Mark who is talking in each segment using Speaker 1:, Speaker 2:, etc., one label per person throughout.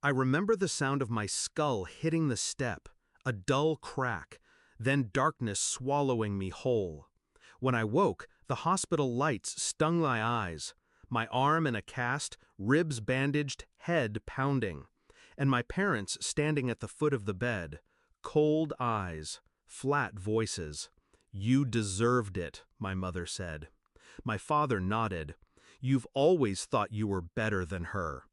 Speaker 1: I remember the sound of my skull hitting the step, a dull crack, then darkness swallowing me whole. When I woke, the hospital lights stung my eyes, my arm in a cast, ribs bandaged, head pounding, and my parents standing at the foot of the bed, cold eyes, flat voices. "You deserved it," my mother said. My father nodded. "You've always thought you were better than her.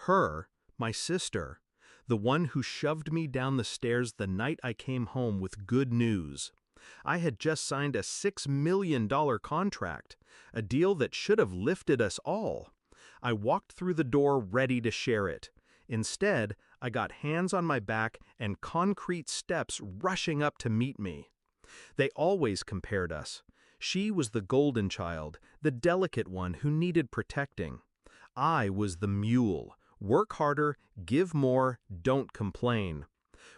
Speaker 1: Her, my sister, the one who shoved me down the stairs the night I came home with good news. I had just signed a $6 million contract, a deal that should have lifted us all. I walked through the door ready to share it. Instead, I got hands on my back and concrete steps rushing up to meet me. They always compared us. She was the golden child, the delicate one who needed protecting. I was the mule. Work harder, give more, don't complain.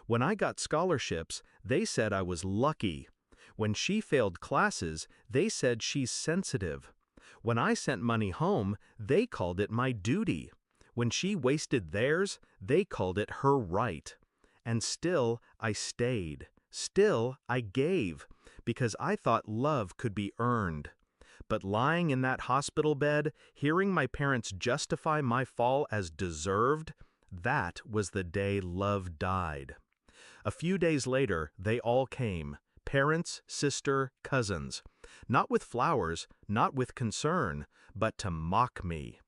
Speaker 1: When I got scholarships, they said I was lucky. When she failed classes, they said she's sensitive. When I sent money home, they called it my duty. When she wasted theirs, they called it her right. And still, I stayed. Still, I gave, because I thought love could be earned. But lying in that hospital bed, hearing my parents justify my fall as deserved, that was the day love died. A few days later, they all came, parents, sister, cousins, not with flowers, not with concern, but to mock me.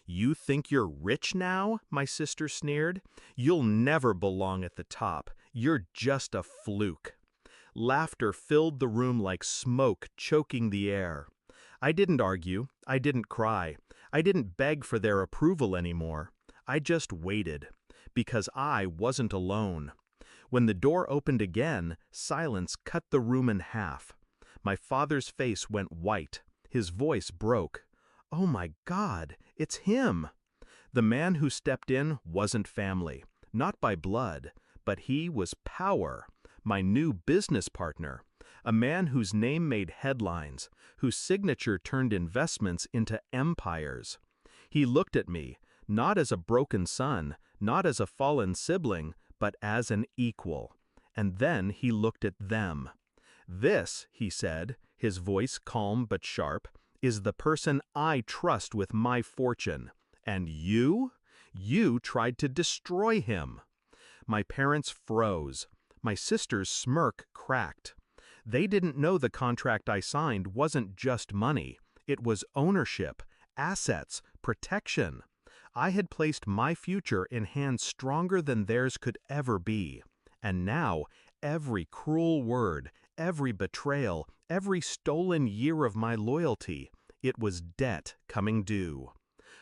Speaker 1: "You think you're rich now?" my sister sneered. "You'll never belong at the top. You're just a fluke." Laughter filled the room like smoke choking the air. I didn't argue, I didn't cry, I didn't beg for their approval anymore. I just waited, because I wasn't alone. When the door opened again, silence cut the room in half. My father's face went white, his voice broke. "Oh my God, it's him!" The man who stepped in wasn't family, not by blood, but he was power, my new business partner, a man whose name made headlines, whose signature turned investments into empires. He looked at me, not as a broken son, not as a fallen sibling, but as an equal. And then he looked at them. "This," he said, his voice calm but sharp, "is the person I trust with my fortune. And you? You tried to destroy him." My parents froze. My sister's smirk cracked. They didn't know the contract I signed wasn't just money. It was ownership, assets, protection. I had placed my future in hands stronger than theirs could ever be. And now, every cruel word, every betrayal, every stolen year of my loyalty, it was debt coming due.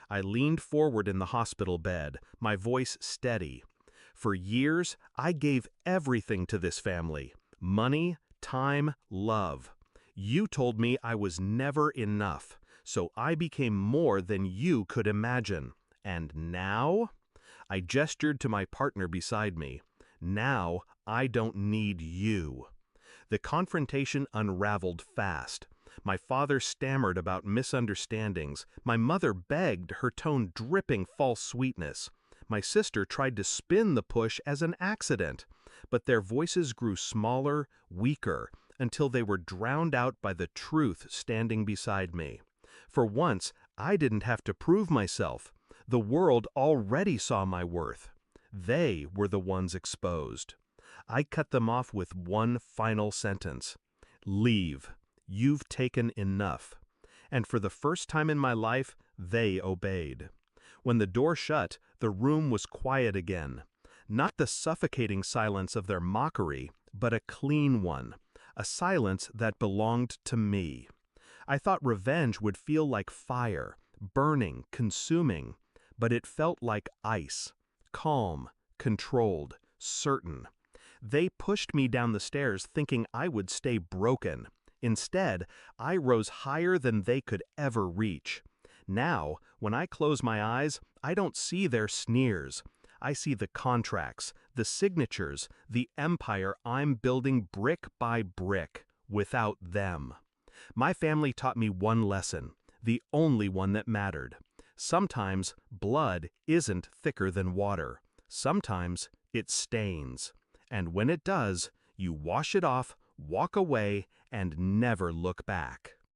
Speaker 1: I leaned forward in the hospital bed, my voice steady. For years, I gave everything to this family: money, time, love. You told me I was never enough, so I became more than you could imagine. And now? I gestured to my partner beside me. Now, I don't need you. The confrontation unraveled fast. My father stammered about misunderstandings. My mother begged, her tone dripping false sweetness. My sister tried to spin the push as an accident, but their voices grew smaller, weaker, until they were drowned out by the truth standing beside me. For once, I didn't have to prove myself. The world already saw my worth. They were the ones exposed. I cut them off with one final sentence: "Leave. You've taken enough." And for the first time in my life, they obeyed. When the door shut, the room was quiet again. Not the suffocating silence of their mockery, but a clean one, a silence that belonged to me. I thought revenge would feel like fire, burning, consuming, but it felt like ice, calm, controlled, certain. They pushed me down the stairs thinking I would stay broken. Instead, I rose higher than they could ever reach. Now, when I close my eyes, I don't see their sneers. I see the contracts, the signatures, the empire I'm building brick by brick, without them. My family taught me one lesson, the only one that mattered. Sometimes blood isn't thicker than water. Sometimes it stains, and when it does, you wash it off, walk away, and never look back.